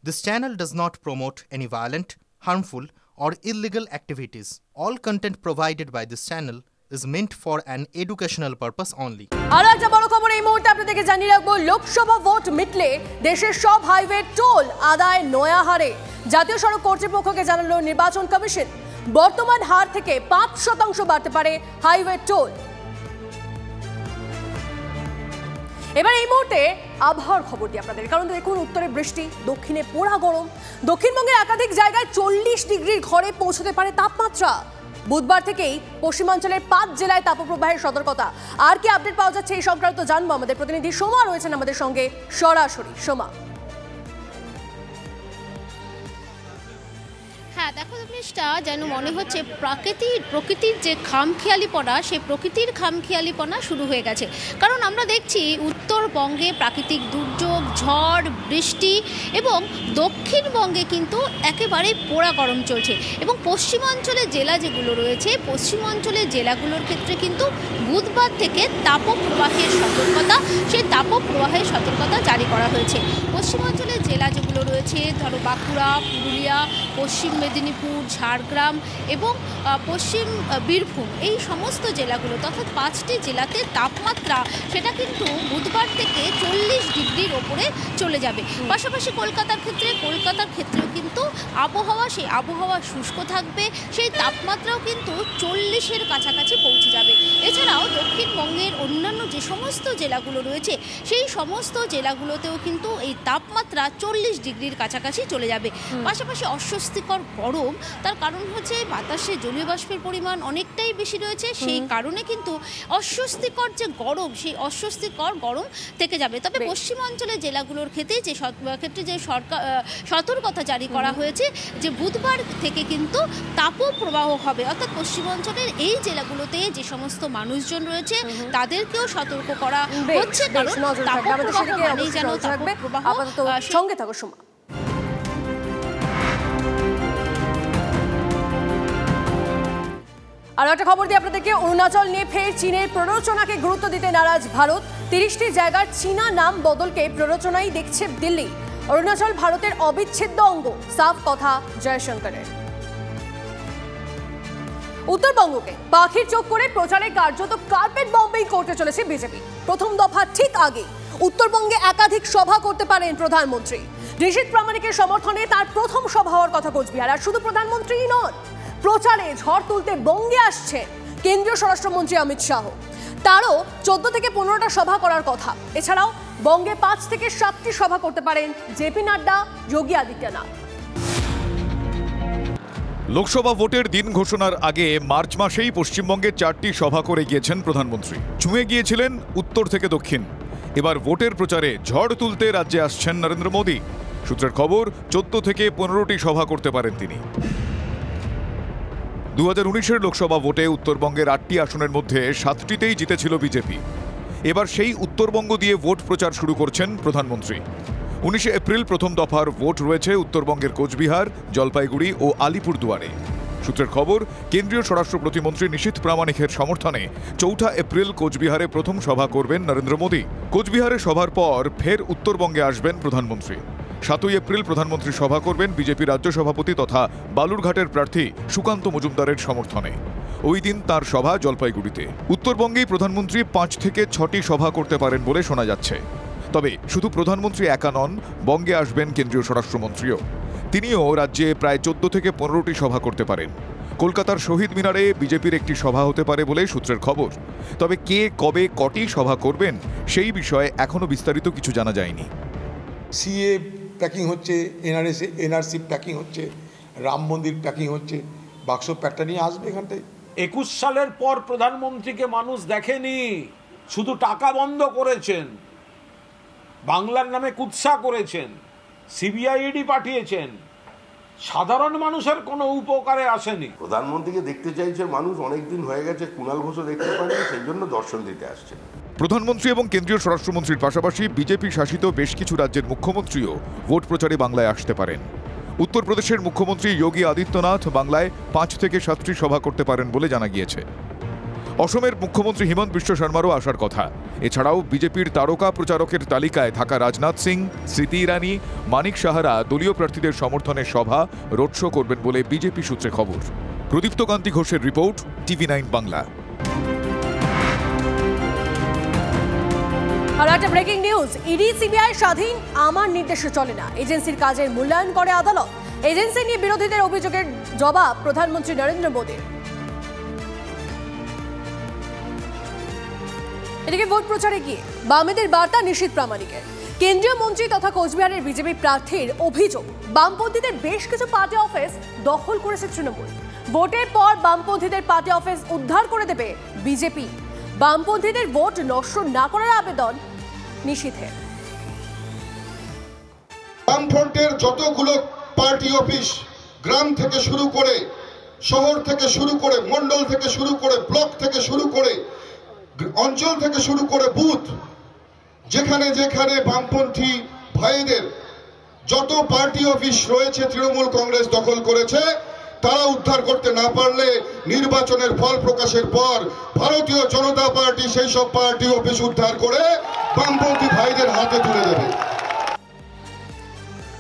This channel does not promote any violent, harmful, or illegal activities. All content provided by this channel is meant for an educational purpose only. আর একটা বড় খবর এই মুহূর্তে আপনাদেরকে জানিয়ে রাখবো, লোকসভা ভোট মিটলে দেশের সব হাইওয়ে টোল আদায় নয়া হারে। জাতীয় সড়ক কর্তৃপক্ষকে জানালো নির্বাচন কমিশন, বর্তমান হার থেকে 5% বাড়তে পারে হাইওয়ে টোল। এবার এই মুহূর্তে আবহাওয়ার খবর দিই আপনাদের, কারণ দেখুন উত্তরে বৃষ্টি, দক্ষিণে পোড়া গরম। দক্ষিণবঙ্গের একাধিক জায়গায় 40 ডিগ্রির ঘরে পৌঁছতে পারে তাপমাত্রা। বুধবার থেকেই পশ্চিমাঞ্চলের 5 জেলায় তাপপ্রবাহের সতর্কতা। আর কি আপডেট পাওয়া যাচ্ছে এই সংক্রান্ত জানবো, আমাদের প্রতিনিধি সোমা রয়েছেন আমাদের সঙ্গে সরাসরি। সোমা, হ্যাঁ দেখো জিনিসটা যেন মনে হচ্ছে প্রকৃতির যে খামখেয়ালিপনা, সেই প্রকৃতির খামখেয়ালিপনা শুরু হয়ে গেছে। কারণ আমরা দেখছি উত্তরবঙ্গে প্রাকৃতিক দুর্যোগ, ঝড়, বৃষ্টি এবং দক্ষিণবঙ্গে কিন্তু একেবারে পোড়া গরম চলছে। এবং পশ্চিমাঞ্চলের জেলা যেগুলো রয়েছে, পশ্চিমাঞ্চলের জেলাগুলোর ক্ষেত্রে কিন্তু বুধবার থেকে তাপপ্রবাহের সতর্কতা জারি করা হয়েছে। পশ্চিমাঞ্চলের জেলা যেগুলো রয়েছে, ধরো বাঁকুড়া, পুরুলিয়া, পশ্চিম মেদিনীপুর, ঝাড়গ্রাম এবং পশ্চিম বীরভূম, এই সমস্ত জেলাগুলো অর্থাৎ 5টি জেলাতে তাপমাত্রা সেটা কিন্তু বুধবার থেকে 40 ডিগ্রির ওপরে চলে যাবে। পাশাপাশি কলকাতার ক্ষেত্রেও কিন্তু সেই আবহাওয়া শুষ্ক থাকবে, সেই তাপমাত্রাও কিন্তু 40-এর কাছাকাছি পৌঁছে যাবে। এছাড়াও দক্ষিণবঙ্গের অন্যান্য যে সমস্ত জেলাগুলো রয়েছে, সেই সমস্ত জেলাগুলোতেও কিন্তু এই তাপমাত্রা 40 ডিগ্রির কাছাকাছি চলে যাবে। পাশাপাশি অস্বস্তিকর গরম, তার কারণ হচ্ছে বাতাসে জলীয় বাষ্পের পরিমাণ অনেকটাই বেশি রয়েছে, সেই কারণে কিন্তু অস্বস্তিকর যে গরম, সেই অস্বস্তিকর গরম থেকে যাবে। তবে পশ্চিমাঞ্চলের জেলাগুলোর ক্ষেত্রে যে সতর্কতা জারি করা হয়েছে যে বুধবার থেকে কিন্তু তাপপ্রবাহ হবে, অর্থাৎ পশ্চিমাঞ্চলের এই জেলাগুলোতে যে সমস্ত মানুষজন রয়েছে তাদেরকেও সতর্ক করা হচ্ছে। কারণ তাপপ্রবাহ মানেই যেন তাপপ্রবাহ। সঙ্গে থাকো সোমা। আর একটা খবর দিয়ে আপনাদেরকে, অরুণাচল নিয়ে ফের চীনের প্ররোচনাকে গুরুত্ব দিতে নারাজ ভারত। 30টি জায়গার চীনা নাম বদলকে প্ররোচনাই দেখছে দিল্লি। অরুণাচল ভারতের অবিচ্ছেদ্য অঙ্গ, সাফ কথা জয়শঙ্করের। উত্তরবঙ্গকে পাখির চোখ করে প্রচারে কার্যত কার্পেট বম্বিং করতে চলেছে বিজেপি। প্রথম দফা ঠিক আগে উত্তরবঙ্গে একাধিক সভা করতে পারেন প্রধানমন্ত্রী। ঋষিত প্রামাণিকের সমর্থনে তার প্রথম সভা হওয়ার কথা কোচবিহার। আর শুধু প্রধানমন্ত্রীই নন, প্রচারে ঝড় তুলতে বঙ্গে আসছে কেন্দ্রীয় স্বরাষ্ট্রমন্ত্রী অমিত শাহ। তারও 14 থেকে 15টা সভা করার কথা। এছাড়াও বঙ্গে 5 থেকে 7টি সভা করতে পারেন জেপি নাড্ডা, যোগী আদিত্যনাথ। লোকসভা ভোটের দিন ঘোষণার আগে মার্চ মাসেই পশ্চিমবঙ্গে 4টি সভা করে গিয়েছেন প্রধানমন্ত্রী। ছুঁয়ে গিয়েছিলেন উত্তর থেকে দক্ষিণ। এবার ভোটের প্রচারে ঝড় তুলতে রাজ্যে আসছেন নরেন্দ্র মোদী। সূত্রের খবর, 14 থেকে 15টি সভা করতে পারেন তিনি। 2019-এর লোকসভা ভোটে উত্তরবঙ্গের 8টি আসনের মধ্যে 7টিতেই জিতেছিল বিজেপি। এবার সেই উত্তরবঙ্গ দিয়ে ভোট প্রচার শুরু করছেন প্রধানমন্ত্রী। 19 এপ্রিল প্রথম দফার ভোট রয়েছে উত্তরবঙ্গের কোচবিহার, জলপাইগুড়ি ও আলিপুরদুয়ারে। সূত্রের খবর, কেন্দ্রীয় স্বরাষ্ট্র প্রতিমন্ত্রী ঋষিত প্রামাণিকের সমর্থনে 4 এপ্রিল কোচবিহারে প্রথম সভা করবেন নরেন্দ্র মোদী। কোচবিহারে সভার পর ফের উত্তরবঙ্গে আসবেন প্রধানমন্ত্রী। 7 এপ্রিল প্রধানমন্ত্রী সভা করবেন বিজেপি রাজ্য সভাপতি তথা বালুরঘাটের প্রার্থী সুকান্ত মজুমদারের সমর্থনে। ওই দিন তার সভা জলপাইগুড়িতে। উত্তরবঙ্গেই প্রধানমন্ত্রী 5 থেকে 6টি সভা করতে পারেন বলে শোনা যাচ্ছে। তবে শুধু প্রধানমন্ত্রী একা নন, বঙ্গে আসবেন কেন্দ্রীয় স্বরাষ্ট্রমন্ত্রীও। তিনিও রাজ্যে প্রায় 14 থেকে 15টি সভা করতে পারেন। কলকাতার শহীদ মিনারে বিজেপির একটি সভা হতে পারে বলে সূত্রের খবর। তবে কে কবে কটি সভা করবেন সেই বিষয়ে এখনো বিস্তারিত কিছু জানা যায়নি। সিএ প্যাকিং হচ্ছে, এনআরসি প্যাকিং হচ্ছে, রাম মন্দির প্যাকিং হচ্ছে, বাক্স প্যাকটা নিয়ে আসবে এখানটায়। 21 সালের পর প্রধানমন্ত্রীকে মানুষ দেখেনি, শুধু টাকা বন্ধ করেছেন, বাংলার নামে কুৎসা করেছেন, সিবিআইডি পাঠিয়েছেন, সাধারণ মানুষের কোনো উপকারে আসেনি। প্রধানমন্ত্রীকে দেখতে চাইছে মানুষ, অনেকদিন হয়ে গেছে, কুণাল ঘোষও দেখতে পারেনি, সেই জন্য দর্শন দিতে আসছে। প্রধানমন্ত্রী এবং কেন্দ্রীয় স্বরাষ্ট্রমন্ত্রীর পাশাপাশি বিজেপি শাসিত বেশ কিছু রাজ্যের মুখ্যমন্ত্রীও ভোট প্রচারে বাংলায় আসতে পারেন। উত্তরপ্রদেশের মুখ্যমন্ত্রী যোগী আদিত্যনাথ বাংলায় 5 থেকে 7টি সভা করতে পারেন বলে জানা গিয়েছে। অসমের মুখ্যমন্ত্রী হিমন্ত বিশ্ব শর্মারও আসার কথা। এছাড়াও বিজেপির তারকা প্রচারকের তালিকায় থাকা রাজনাথ সিং, স্মৃতি ইরানি, মানিক সাহারা দলীয় প্রার্থীদের সমর্থনে সভা, রোড শো করবেন বলে বিজেপি সূত্রে খবর। প্রদীপ্ত কান্তি ঘোষের রিপোর্ট, TV9 বাংলা। আর একটা ব্রেকিং নিউজ, ইডি সিবিআই স্বাধীন, আমার নির্দেশে চলে না, এজেন্সির কাজের মূল্যায়ন করে আদালত। এজেন্সি নিয়ে বিরোধীদের অভিযোগের জবাব প্রধানমন্ত্রী নরেন্দ্র মোদীর। এদিকে ভোট প্রচারে গিয়ে বামেদের বার্তা নিশীথ প্রামাণিকের। কেন্দ্রীয় মন্ত্রী তথা কোচবিহারের বিজেপি প্রার্থীর অভিযোগ, বামপন্থীদের বেশ কিছু পার্টি অফিস দখল করেছে তৃণমূল। ভোটের পর বামপন্থীদের পার্টি অফিস উদ্ধার করে দেবে বিজেপি। বামপন্থীদের ভোট নষ্ট না করার আবেদন নিশীথের। বামফ্রন্টের যতগুলো পার্টি অফিস, গ্রাম থেকে শুরু করে, শহর থেকে শুরু করে, মন্ডল থেকে শুরু করে, ব্লক থেকে শুরু করে, অঞ্চল থেকে শুরু করে বুথ, যেখানে যেখানে বামপন্থী ভাইদের যত পার্টি অফিস রয়েছে তৃণমূল কংগ্রেস দখল করেছে, তারা উদ্ধার করতে না পারলে নির্বাচনের ফল প্রকাশের পর ভারতীয় জনতা পার্টি সেই সব পার্টি অফিস উদ্ধার করে বামপন্থী ভাইদের হাতে তুলে দেবে।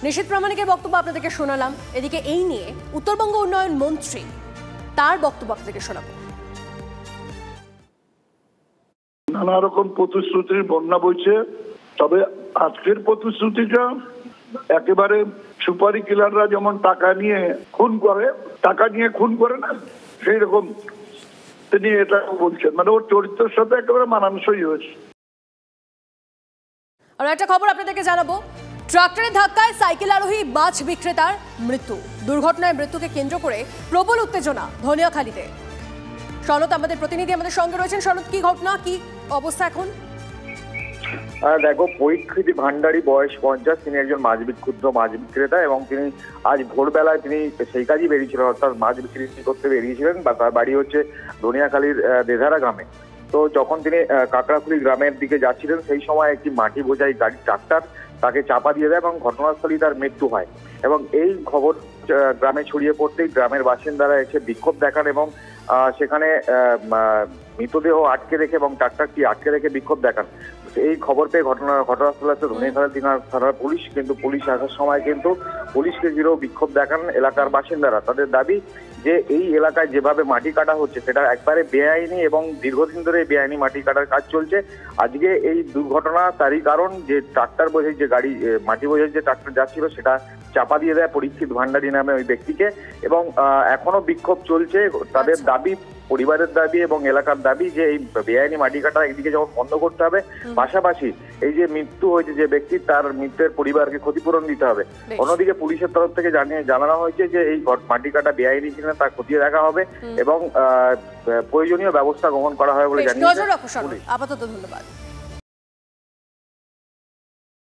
নিশীথ প্রামাণিকের বক্তব্য আপনাদেরকে শোনালাম। এদিকে এই নিয়ে উত্তরবঙ্গ উন্নয়ন মন্ত্রী তার বক্তব্য আপনাদেরকে শোনাবো। নানা রকম প্রতিশ্রুতির বন্যা বইছে, তবে আজকের প্রতিশ্রুতিটা একেবারে সুপারি কিলাররা যেমন টাকা নিয়ে খুন করে না, সেই রকম তিনি এটা বলছেন, মানে ওর চরিত্রের সাথে একেবারে মানানসই হয়েছে। আর একটা খবর আপনাদেরকে জানাবো, ট্রাক্টরের ধাক্কায় সাইকেল আরোহী মাছ বিক্রেতার মৃত্যু। দুর্ঘটনায় মৃত্যুকে কেন্দ্র করে প্রবল উত্তেজনা ধনিয়াখালীতে। সনদ আমাদের প্রতিনিধি আমাদের সঙ্গে রয়েছেন। সনদ, কি ঘটনা, কি অবস্থা এখন? দেখো, পরীক্ষিত ভান্ডারী, বয়স 50, তিনি একজন ক্ষুদ্র মাছ বিক্রেতা এবং তিনি আজ ভোরবেলায় তিনি সেই কাজই বেরিয়েছিলেন, অর্থাৎ মাছ বিক্রি করতে বেরিয়েছিলেন। বা তার বাড়ি হচ্ছে ধনিয়াখালীর দেধারা গ্রামে। তো যখন তিনি কাকড়াখুলি গ্রামের দিকে যাচ্ছিলেন, সেই সময় একটি মাটি বোঝাই গাড়ি, ট্রাক্টর তাকে চাপা দিয়ে দেয় এবং ঘটনাস্থলেই তার মৃত্যু হয়। এবং এই খবর গ্রামে ছড়িয়ে পড়তেই গ্রামের বাসিন্দারা এসে বিক্ষোভ দেখান এবং সেখানে মৃতদেহ আটকে রেখে এবং ট্রাক্টরটি আটকে রেখে বিক্ষোভ দেখান। এই খবর পেয়ে ঘটনাস্থলে আসে ধনিয়াখালী থানার পুলিশ, কিন্তু পুলিশ আসার সময় কিন্তু পুলিশকে ঘিরেও বিক্ষোভ দেখান এলাকার বাসিন্দারা। তাদের দাবি যে এই এলাকায় যেভাবে মাটি কাটা হচ্ছে সেটা একবারে বেআইনি এবং দীর্ঘদিন ধরে বেআইনি মাটি কাটার কাজ চলছে। আজকে এই দুর্ঘটনা তারই কারণ যে ট্রাক্টর বোঝাই যে গাড়ি, মাটি বোঝাই যে ট্রাক্টর যাচ্ছিল সেটা চাপা দিয়ে দেয় পরীক্ষিত ভান্ডারী নামে ওই ব্যক্তিকে। এবং এখনো বিক্ষোভ চলছে। তাদের দাবি, পরিবারের দাবি এবং এলাকার দাবি যে এই বেআইনি মাটি কাটা একদিকে যেমন বন্ধ করতে হবে, পাশাপাশি এই যে মৃত্যু হয়েছে যে ব্যক্তি, তার মৃত্যুর পরিবারকে ক্ষতিপূরণ দিতে হবে। অন্যদিকে পুলিশের তরফ থেকে জানানো হয়েছে যে এই মাটি কাটা বেআইনি কিনা তা খতিয়ে দেখা হবে এবং প্রয়োজনীয় ব্যবস্থা গ্রহণ করা হবে বলে জানিয়েছে। আপাতত ধন্যবাদ।